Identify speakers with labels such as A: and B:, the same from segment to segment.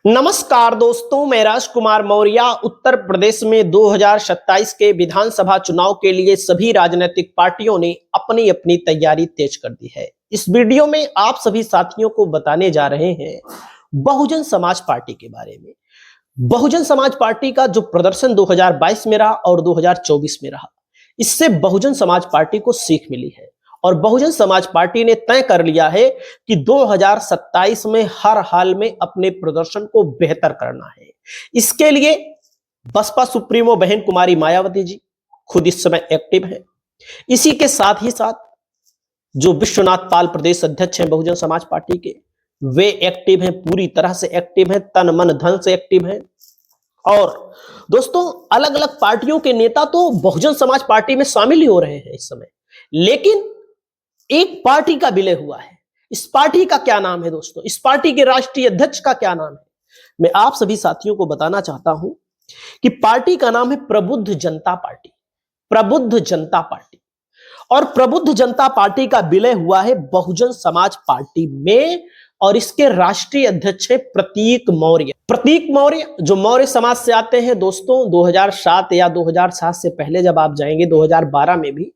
A: नमस्कार दोस्तों, मैं राजकुमार मौर्य। उत्तर प्रदेश में 2027 के विधानसभा चुनाव के लिए सभी राजनीतिक पार्टियों ने अपनी अपनी तैयारी तेज कर दी है। इस वीडियो में आप सभी साथियों को बताने जा रहे हैं बहुजन समाज पार्टी के बारे में। बहुजन समाज पार्टी का जो प्रदर्शन 2022 में रहा और 2024 में रहा, इससे बहुजन समाज पार्टी को सीख मिली है और बहुजन समाज पार्टी ने तय कर लिया है कि 2027 में हर हाल में अपने प्रदर्शन को बेहतर करना है। इसके लिए बसपा सुप्रीमो बहन कुमारी मायावती जी खुद इस समय एक्टिव है। इसी के साथ ही साथ जो विश्वनाथ पाल प्रदेश अध्यक्ष हैं बहुजन समाज पार्टी के, वे एक्टिव हैं, पूरी तरह से एक्टिव हैं, तन मन धन से एक्टिव हैं। और दोस्तों, अलग अलग पार्टियों के नेता तो बहुजन समाज पार्टी में शामिल ही हो रहे हैं इस समय, लेकिन एक पार्टी का विलय हुआ है। इस पार्टी का क्या नाम है दोस्तों? इस पार्टी के राष्ट्रीय अध्यक्ष का क्या नाम है? मैं आप सभी साथियों को बताना चाहता हूं कि पार्टी का नाम है प्रबुद्ध जनता पार्टी। प्रबुद्ध जनता पार्टी। और प्रबुद्ध जनता पार्टी का विलय हुआ है बहुजन समाज पार्टी में और इसके राष्ट्रीय अध्यक्ष है प्रतीक मौर्य। प्रतीक मौर्य जो मौर्य समाज से आते हैं दोस्तों, 2007 या 2007 से पहले जब आप जाएंगे 2012 में भी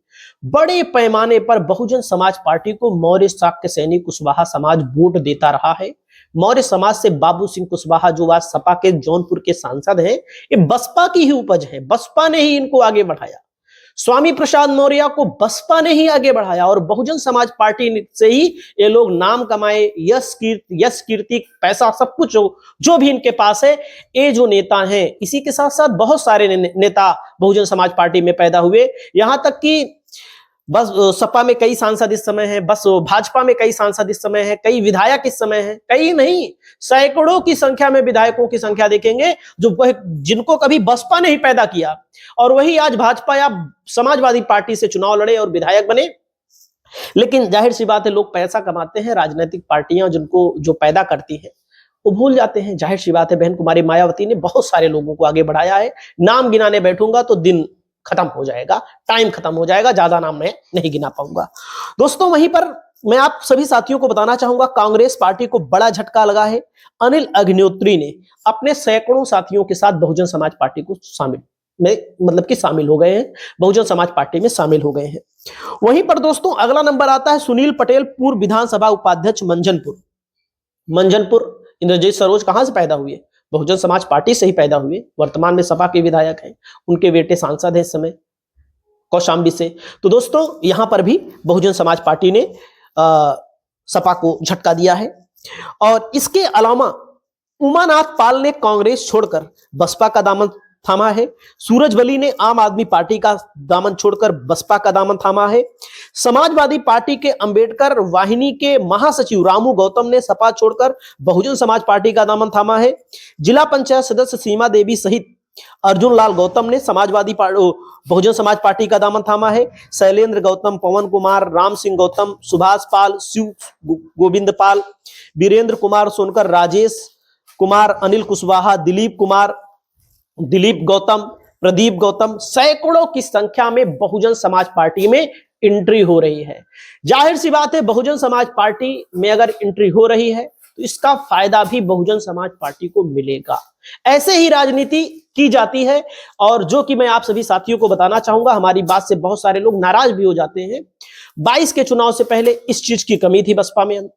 A: बड़े पैमाने पर बहुजन समाज पार्टी को मौर्य शाक्य सैनी कुशवाहा समाज वोट देता रहा है। मौर्य समाज से बाबू सिंह कुशवाहा जो आज सपा के जौनपुर के सांसद हैं, ये बसपा की ही उपज है। बसपा ने ही इनको आगे बढ़ाया। स्वामी प्रसाद मौर्य को बसपा ने ही आगे बढ़ाया और बहुजन समाज पार्टी से ही ये लोग नाम कमाए, यश कीर्ति, पैसा, सब कुछ जो भी इनके पास है। ये जो नेता हैं, इसी के साथ साथ बहुत सारे नेता बहुजन समाज पार्टी में पैदा हुए। यहां तक कि बस सपा में कई सांसद इस समय हैं, बस भाजपा में कई सांसद इस समय हैं, कई विधायक इस समय हैं, कई नहीं सैकड़ों की संख्या में विधायकों की संख्या देखेंगे जो जिनको कभी बसपा ने ही पैदा किया और वही आज भाजपा या समाजवादी पार्टी से चुनाव लड़े और विधायक बने। लेकिन जाहिर सी बात है, लोग पैसा कमाते हैं, राजनीतिक पार्टियां जिनको जो पैदा करती हैं वो भूल जाते हैं। जाहिर सी बात है, बहन कुमारी मायावती ने बहुत सारे लोगों को आगे बढ़ाया है। नाम गिनाने बैठूंगा तो दिन खत्म हो जाएगा, टाइम खत्म हो जाएगा, ज्यादा नाम मैं नहीं गिना पाऊंगा दोस्तों। वहीं पर मैं आप सभी साथियों को बताना चाहूंगा, कांग्रेस पार्टी को बड़ा झटका लगा है। अनिल अग्निहोत्री ने अपने सैकड़ों साथियों के साथ बहुजन समाज पार्टी को शामिल हो गए हैं, बहुजन समाज पार्टी में शामिल हो गए हैं। वहीं पर दोस्तों अगला नंबर आता है सुनील पटेल, पूर्व विधानसभा उपाध्यक्ष मंजनपुर। इंद्रजीत सरोज कहां से पैदा हुए? बहुजन समाज पार्टी से ही पैदा हुए। वर्तमान में सपा के विधायक हैं, उनके बेटे सांसद हैं इस समय कौशाम्बी से। तो दोस्तों, यहां पर भी बहुजन समाज पार्टी ने सपा को झटका दिया है। और इसके अलावा उमानाथ पाल ने कांग्रेस छोड़कर बसपा का दामन थामा है। सूरजवली ने आम आदमी पार्टी का दामन छोड़कर बसपा का दामन थामा है। समाजवादी पार्टी के अंबेडकर वाहिनी के महासचिव रामू गौतम ने सपा छोड़कर बहुजन समाज पार्टी का दामन थामा है। जिला पंचायत सदस्य सीमा देवी सहित अर्जुन लाल गौतम ने बहुजन समाज पार्टी का दामन थामा है। शैलेंद्र गौतम, पवन कुमार, राम सिंह गौतम, सुभाष पाल, शिव गोविंद पाल, वीरेंद्र कुमार सोनकर, राजेश कुमार, अनिल कुशवाहा, दिलीप गौतम, प्रदीप गौतम, सैकड़ों की संख्या में बहुजन समाज पार्टी में एंट्री हो रही है। जाहिर सी बात है, बहुजन समाज पार्टी में अगर एंट्री हो रही है तो इसका फायदा भी बहुजन समाज पार्टी को मिलेगा। ऐसे ही राजनीति की जाती है। और जो कि मैं आप सभी साथियों को बताना चाहूंगा, हमारी बात से बहुत सारे लोग नाराज भी हो जाते हैं। 22 के चुनाव से पहले इस चीज की कमी थी बसपा में,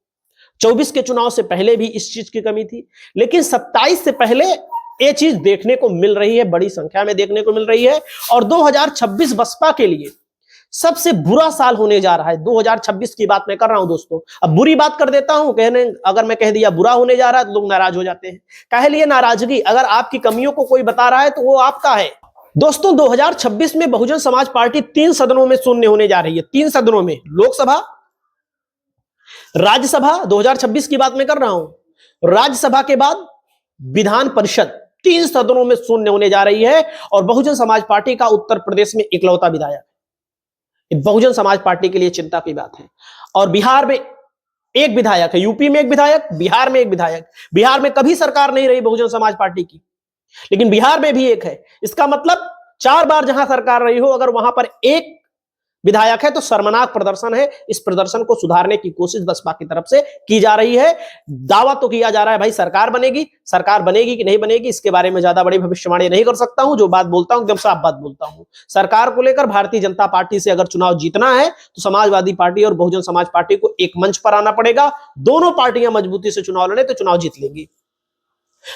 A: 24 के चुनाव से पहले भी इस चीज की कमी थी, लेकिन 27 से पहले ये चीज देखने को मिल रही है, बड़ी संख्या में देखने को मिल रही है। और 2026 बसपा के लिए सबसे बुरा साल होने जा रहा है। 2026 की बात मैं कर रहा हूं दोस्तों। अब बुरी बात कर देता हूं, अगर मैं कह दिया बुरा होने जा रहा है तो लोग नाराज हो जाते हैं। कह लिए नाराजगी, अगर आपकी कमियों को कोई बता रहा है तो वो आपका है दोस्तों। 2026 में बहुजन समाज पार्टी 3 सदनों में शून्य होने जा रही है। 3 सदनों में, लोकसभा, राज्यसभा, 2026 की बात मैं कर रहा हूं। राज्यसभा के बाद विधान परिषद, 3 सदनों में शून्य होने जा रही है। और बहुजन समाज पार्टी का उत्तर प्रदेश में इकलौता विधायक, बहुजन समाज पार्टी के लिए चिंता की बात है। और बिहार में एक विधायक है, यूपी में एक विधायक, बिहार में एक विधायक। बिहार में कभी सरकार नहीं रही बहुजन समाज पार्टी की, लेकिन बिहार में भी एक है। इसका मतलब 4 बार जहां सरकार रही हो, अगर वहां पर एक विधायक है तो शर्मनाक प्रदर्शन है। इस प्रदर्शन को सुधारने की कोशिश बसपा की तरफ से की जा रही है। दावा तो किया जा रहा है भाई सरकार बनेगी कि नहीं बनेगी इसके बारे में ज्यादा बड़ी भविष्यवाणी नहीं कर सकता हूं। जो बात बोलता हूं एकदम साफ बात बोलता हूं। सरकार को लेकर भारतीय जनता पार्टी से अगर चुनाव जीतना है तो समाजवादी पार्टी और बहुजन समाज पार्टी को एक मंच पर आना पड़ेगा। दोनों पार्टियां मजबूती से चुनाव लड़े तो चुनाव जीत लेंगी।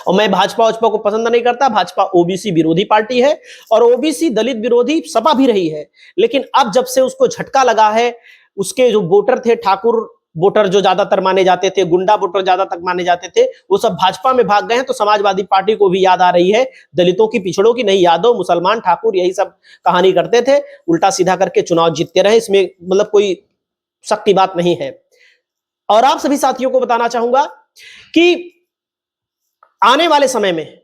A: और मैं भाजपा को पसंद नहीं करता। भाजपा ओबीसी विरोधी पार्टी है और ओबीसी दलित विरोधी सपा भी रही है, लेकिन अब जब से उसको झटका लगा है, उसके जो वोटर थे, ठाकुर वोटर जो ज्यादातर माने जाते थे, गुंडा वोटर ज्यादातर माने जाते थे, वो सब भाजपा में भाग गए हैं। तो समाजवादी पार्टी को भी याद आ रही है दलितों की, पिछड़ों की। नहीं, यादव, मुसलमान, ठाकुर यही सब कहानी करते थे, उल्टा सीधा करके चुनाव जीतते रहे। इसमें मतलब कोई शक की बात नहीं है। और आप सभी साथियों को बताना चाहूंगा कि आने वाले समय में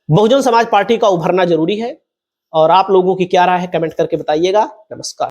A: बहुजन समाज पार्टी का उभरना जरूरी है। और आप लोगों की क्या राय है कमेंट करके बताइएगा। नमस्कार।